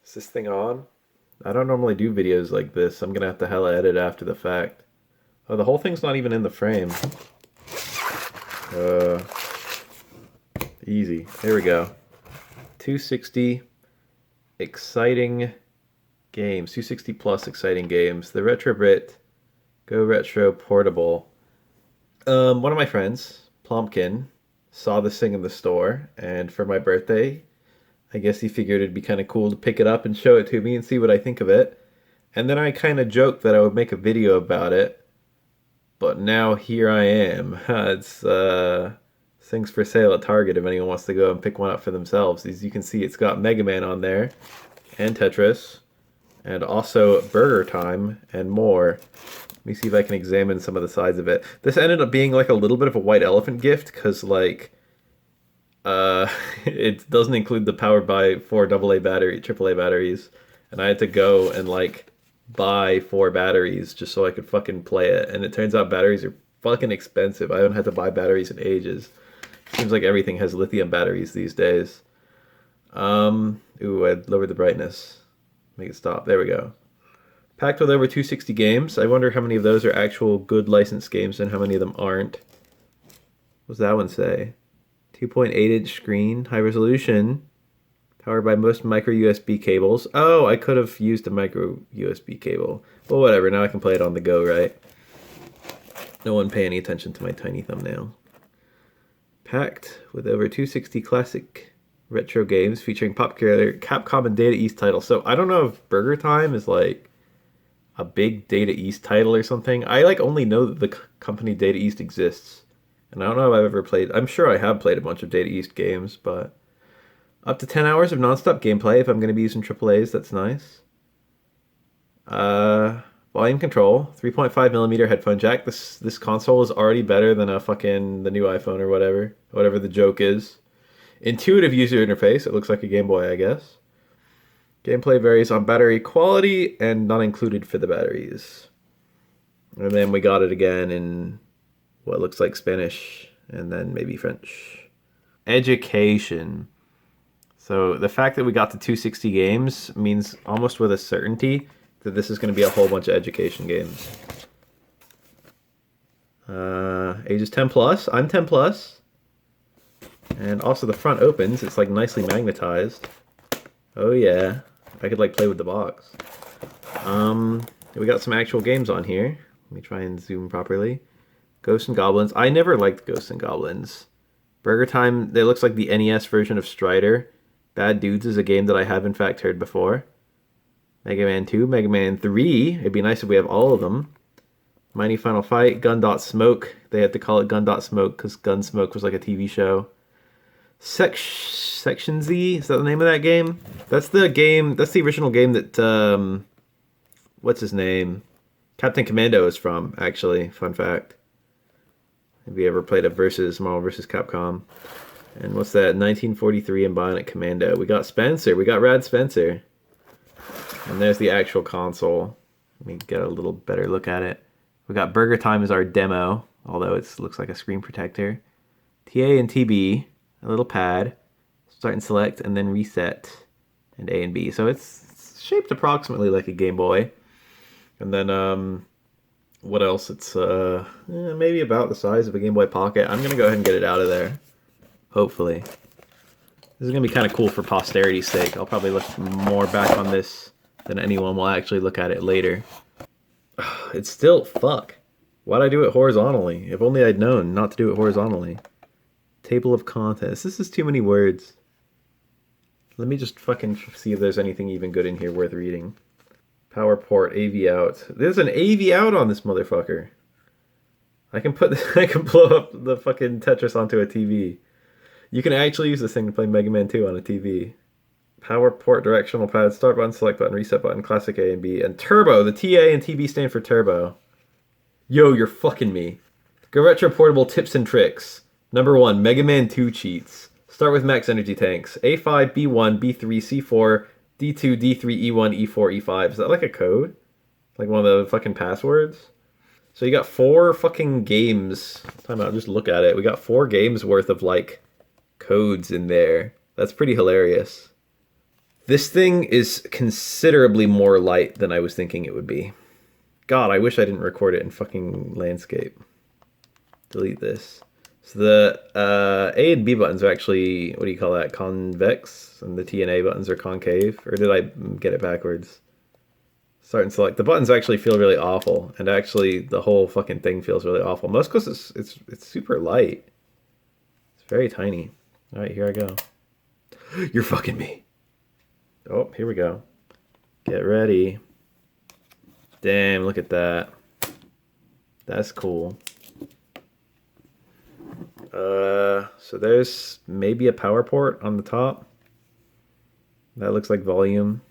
Is this thing on? I don't normally do videos like this. I'm gonna have to hella edit after the fact. Oh, the whole thing's not even in the frame. Uh, Easy. There we go. 260 exciting games. 260 plus exciting games. The Retrobit Go Retro Portable. One of my friends, Plompkin, saw this thing in the store, and for my birthday, I guess he figured it'd be kind of cool to pick it up and show it to me and see what I think of it. And then I kind of joked that I would make a video about it. But now here I am. It's things for sale at Target if anyone wants to go and pick one up for themselves. As you can see, it's got Mega Man on there, and Tetris, and also Burger Time, and more. Let me see if I can examine some of the sides of it. This ended up being like a little bit of a white elephant gift, because like, it doesn't include the powered by 4 AA battery, AAA batteries, and I had to go and like buy 4 batteries just so I could fucking play it. And it turns out batteries are fucking expensive. I haven't had to buy batteries in ages. Seems like everything has lithium batteries these days. Ooh, I'd lower the brightness. Make it stop. There we go. Packed with over 260 games. I wonder how many of those are actual good licensed games and how many of them aren't. What's that one say? 2.8-inch screen, high resolution, powered by most micro USB cables. Oh, I could have used a micro USB cable. Well, whatever. Now I can play it on the go, right? No one pay any attention to my tiny thumbnail. Packed with over 260 classic retro games featuring popular Capcom and Data East titles. So I don't know if Burger Time is like a big Data East title or something. I like only know that the company Data East exists. And I don't know if I've ever played. I'm sure I have played a bunch of Data East games, but up to 10 hours of nonstop gameplay if I'm going to be using AAAs. That's nice. Volume control, 3.5 millimeter headphone jack. This console is already better than a fucking the new iPhone or whatever the joke is. Intuitive user interface. It looks like a Game Boy, I guess. Gameplay varies on battery quality and not included for the batteries. And then we got it again in what looks like Spanish and then maybe French. Education. So the fact that we got to 260 games means almost with a certainty that this is going to be a whole bunch of education games. Ages 10 plus. I'm 10 plus. And also the front opens. It's like nicely magnetized. Oh yeah. I could like play with the box. We got some actual games on here. Let me try and zoom properly. Ghosts and Goblins. I never liked Ghosts and Goblins. Burger Time. It looks like the NES version of Strider. Bad Dudes is a game that I have in fact heard before. Mega Man 2, Mega Man 3. It'd be nice if we have all of them. Mighty Final Fight, Gun.Smoke. They had to call it Gun.Smoke because Gunsmoke was like a TV show. Section Z, is that the name of that game? That's the game, that's the original game that, what's his name? Captain Commando is from, actually. Fun fact. Have you ever played a Marvel vs. Capcom? And what's that? 1943 and Bionic Commando. We got Spencer. We got Rad Spencer. And there's the actual console. Let me get a little better look at it. We got Burger Time as our demo, although it looks like a screen protector. TA and TB, a little pad. Start and select, and then reset. And A and B. So it's shaped approximately like a Game Boy. And then, what else? It's maybe about the size of a Game Boy Pocket. I'm going to go ahead and get it out of there. Hopefully. This is going to be kind of cool for posterity's sake. I'll probably look more back on this than anyone will actually look at it later. It's still, fuck. Why'd I do it horizontally? If only I'd known not to do it horizontally. Table of contents. This is too many words. Let me just fucking see if there's anything even good in here worth reading. Power port, AV out. There's an AV out on this motherfucker. I can I can blow up the fucking Tetris onto a TV. You can actually use this thing to play Mega Man 2 on a TV. Power port, directional pad, start button, select button, reset button, classic A and B, and turbo. The TA and TB stand for turbo. Yo, you're fucking me. Go Retro Portable tips and tricks. Number 1, Mega Man 2 cheats. Start with max energy tanks. A5, B1, B3, C4, D2, D3, E1, E4, E5. Is that like a code? Like one of the fucking passwords? So you got 4 fucking games. Time out, just look at it. We got 4 games worth of like codes in there. That's pretty hilarious. This thing is considerably more light than I was thinking it would be. God, I wish I didn't record it in fucking landscape. Delete this. So the A and B buttons are actually, what do you call that, convex? And the T and A buttons are concave? Or did I get it backwards? Start and select. The buttons actually feel really awful. And actually, the whole fucking thing feels really awful. Most because it's super light. It's very tiny. All right, here I go. You're fucking me. Oh, here we go. Get ready. Damn, look at that. That's cool. So there's maybe a power port on the top. That looks like volume.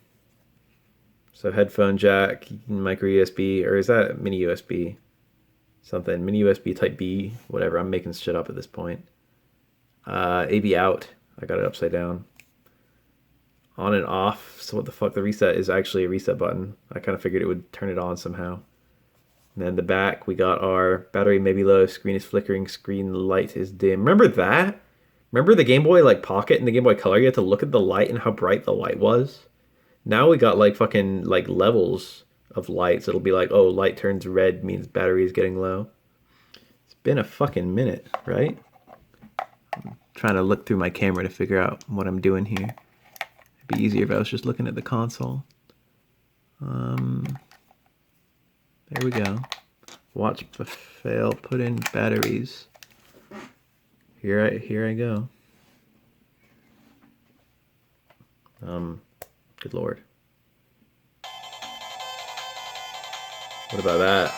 So headphone jack, micro USB, or is that mini USB? Something, mini USB type B, whatever. I'm making shit up at this point. AV out. I got it upside down. On and off. So what the fuck? The reset is actually a reset button. I kind of figured it would turn it on somehow. And then the back, we got our battery may be low, screen is flickering, screen light is dim. Remember that? Remember the Game Boy like Pocket and the Game Boy Color? You had to look at the light and how bright the light was. Now we got like fucking like levels of lights. It'll be like, oh, light turns red means battery is getting low. It's been a fucking minute, right? I'm trying to look through my camera to figure out what I'm doing here. It'd be easier if I was just looking at the console. There we go. Watch Bafael put in batteries. Here I go. Good lord. What about that?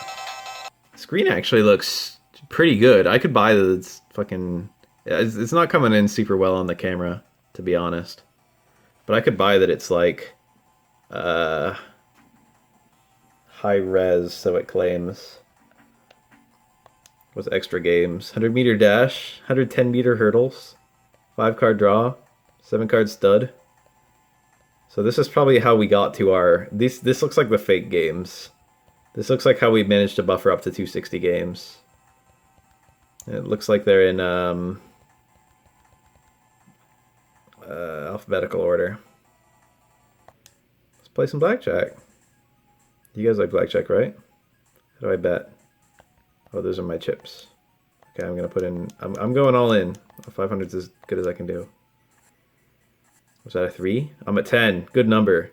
The screen actually looks pretty good. I could buy this fucking... It's not coming in super well on the camera, to be honest. But I could buy that it's like... high res, so it claims. With extra games. 100 meter dash, 110 meter hurdles, 5 card draw, 7 card stud. So this is probably how we got to our... This looks like the fake games. This looks like how we managed to buffer up to 260 games. It looks like they're in alphabetical order. Let's play some blackjack. You guys like blackjack, right? How do I bet? Oh, those are my chips. Okay, I'm gonna put in... I'm going all in. 500's as good as I can do. Was that a 3? I'm at 10. Good number.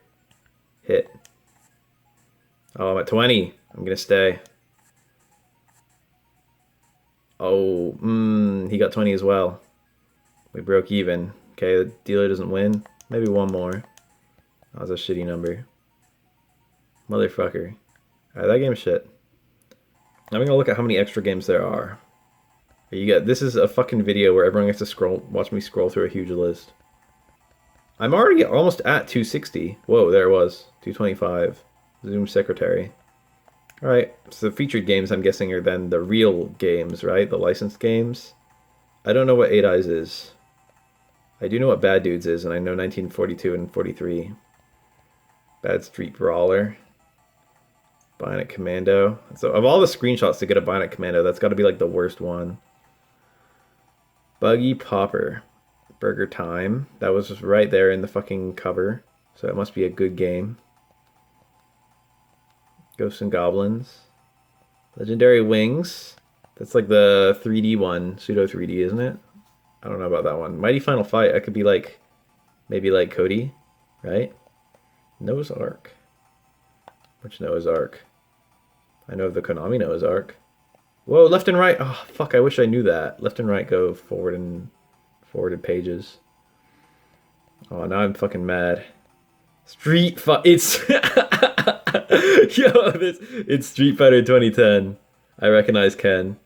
Hit. Oh, I'm at 20. I'm gonna stay. Oh, he got 20 as well. We broke even. Okay, the dealer doesn't win. Maybe one more. That was a shitty number. Motherfucker. Alright, that game's shit. I'm gonna look at how many extra games there are. This is a fucking video where everyone gets to watch me scroll through a huge list. I'm already almost at 260. Whoa, there it was. 225. Zoom secretary. Alright, so the featured games I'm guessing are then the real games, right? The licensed games. I don't know what 8 Eyes is. I do know what Bad Dudes is, and I know 1942 and 43. Bad Street Brawler. Bionic Commando. So of all the screenshots to get a Bionic Commando, that's got to be like the worst one. Buggy Popper. Burger Time. That was just right there in the fucking cover. So it must be a good game. Ghosts and Goblins. Legendary Wings. That's like the 3D one. Pseudo 3D, isn't it? I don't know about that one. Mighty Final Fight. I could be like... Maybe like Cody. Right? Noah's Ark. Which Noah's Ark? I know the Konami Noah's Ark. Whoa, left and right. Oh, fuck, I wish I knew that. Left and right go forwarded pages. Oh, now I'm fucking mad. It's... it's Street Fighter 2010. I recognize Ken.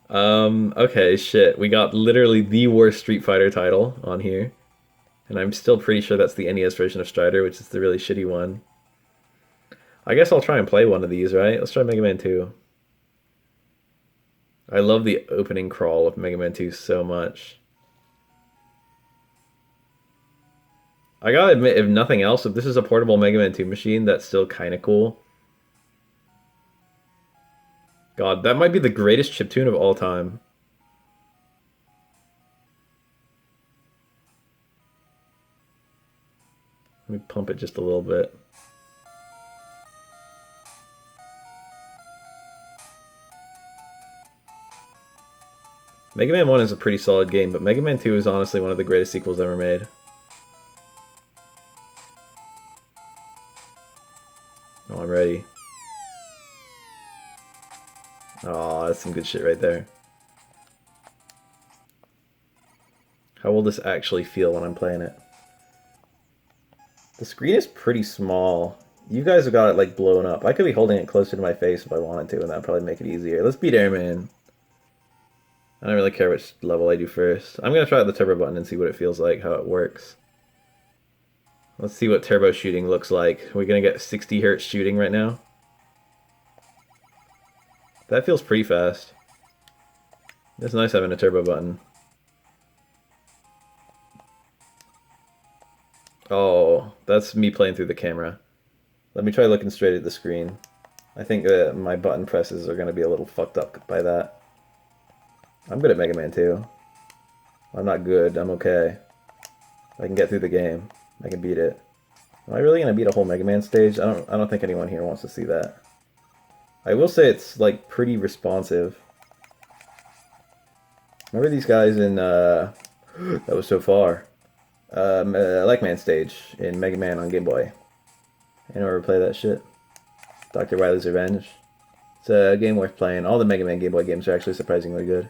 Okay, shit. We got literally the worst Street Fighter title on here. And I'm still pretty sure that's the NES version of Strider, which is the really shitty one. I guess I'll try and play one of these, right? Let's try Mega Man 2. I love the opening crawl of Mega Man 2 so much. I gotta admit, if nothing else, if this is a portable Mega Man 2 machine, that's still kind of cool. God, that might be the greatest chiptune of all time. me pump it just a little bit. Mega Man 1 is a pretty solid game, but Mega Man 2 is honestly one of the greatest sequels ever made. Oh, I'm ready. Oh, that's some good shit right there. How will this actually feel when I'm playing it? The screen is pretty small. You guys have got it like blown up. I could be holding it closer to my face if I wanted to, and that'd probably make it easier. Let's beat Airman. I don't really care which level I do first. I'm gonna try out the turbo button and see what it feels like, how it works. Let's see what turbo shooting looks like. We're gonna get 60 hertz shooting right now. That feels pretty fast. It's nice having a turbo button. Oh, that's me playing through the camera. Let me try looking straight at the screen. I think that my button presses are going to be a little fucked up by that. I'm good at Mega Man 2. I'm not good, I'm okay. I can get through the game. I can beat it. Am I really going to beat a whole Mega Man stage? I don't think anyone here wants to see that. I will say it's like pretty responsive. Remember these guys in that was so far. Like Man stage in Mega Man on Game Boy. Anyone ever play that shit? Dr. Wily's Revenge. It's a game worth playing. All the Mega Man Game Boy games are actually surprisingly good.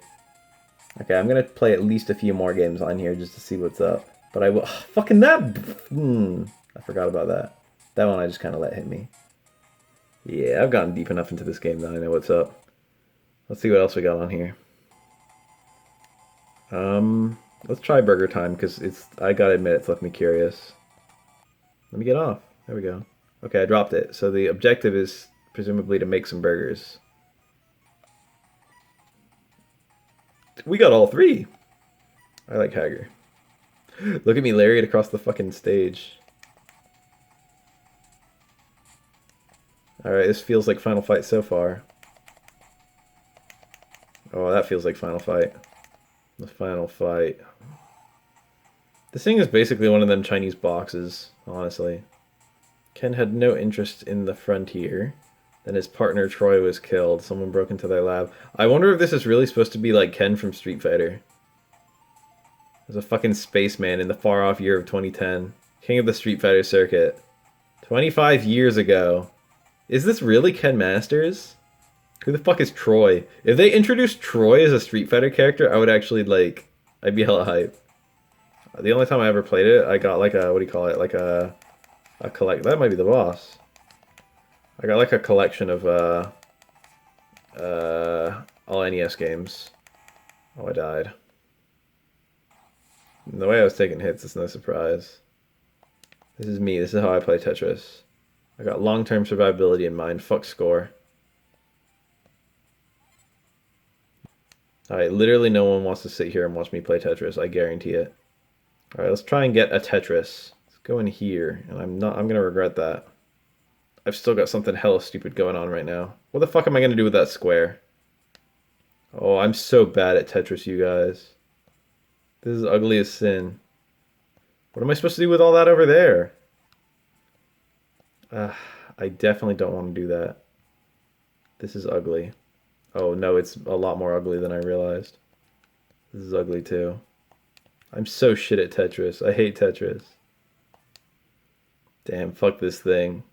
Okay, I'm gonna play at least a few more games on here just to see what's up. But I will... fucking that... I forgot about that. That one I just kind of let hit me. Yeah, I've gotten deep enough into this game that I know what's up. Let's see what else we got on here. Let's try Burger Time, because I gotta admit, it's left me curious. Let me get off. There we go. Okay, I dropped it. So the objective is presumably to make some burgers. We got all three! I like Hager. Look at me lariat across the fucking stage. Alright, this feels like Final Fight so far. Oh, that feels like Final Fight. The Final Fight. This thing is basically one of them Chinese boxes, honestly. Ken had no interest in the frontier. Then his partner Troy was killed. Someone broke into their lab. I wonder if this is really supposed to be like Ken from Street Fighter. There's a fucking spaceman in the far-off year of 2010. King of the Street Fighter circuit. 25 years ago. Is this really Ken Masters? Who the fuck is Troy? If they introduced Troy as a Street Fighter character, I would actually, like... I'd be hella hype. The only time I ever played it, I got like a... What do you call it? Like a collect... That might be the boss. I got like a collection of, all NES games. Oh, I died. And the way I was taking hits, it's no surprise. This is me. This is how I play Tetris. I got long-term survivability in mind. Fuck score. Alright, literally no one wants to sit here and watch me play Tetris. I guarantee it. Alright, let's try and get a Tetris. Let's go in here, and I'm gonna regret that. I've still got something hella stupid going on right now. What the fuck am I gonna do with that square? Oh, I'm so bad at Tetris, you guys. This is ugly as sin. What am I supposed to do with all that over there? I definitely don't want to do that. This is ugly. Oh no, it's a lot more ugly than I realized. This is ugly too. I'm so shit at Tetris. I hate Tetris. Damn, fuck this thing.